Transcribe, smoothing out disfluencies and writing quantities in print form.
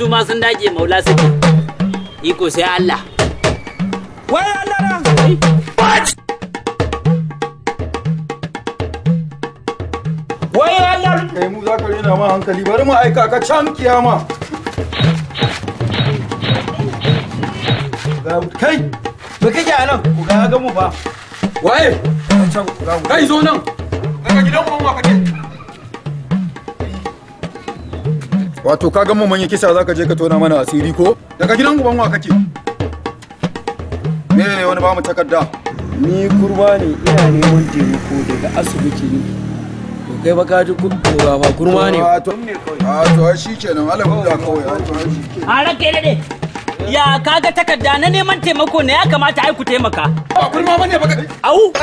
su ma sun dage maula suke. Iko sai Allah. Wai Allah na. Wai Allah. Kai mu za ka rena ma hankali bari mu aika ka can kiyama. Kai, me kake a nan? Ku ga mu fa. Waye? Kai zo nan. Daga gidan mu ma kake. Wato ka ga mu manya kisa zaka je ka tona mana asiri ko? Daga gidan uban wa kake? Me ne wani ba mu takarda? Ni kurma ne ina neman taimako daga asibiti ne. To kai ba ka ji ba kurma ne. To shi kenan Allah ya kawai. A ranke ne. Ya kaga takarda na neman taimako ne ya kamata ai ku taimaka. Ba kurma bane ba. Au.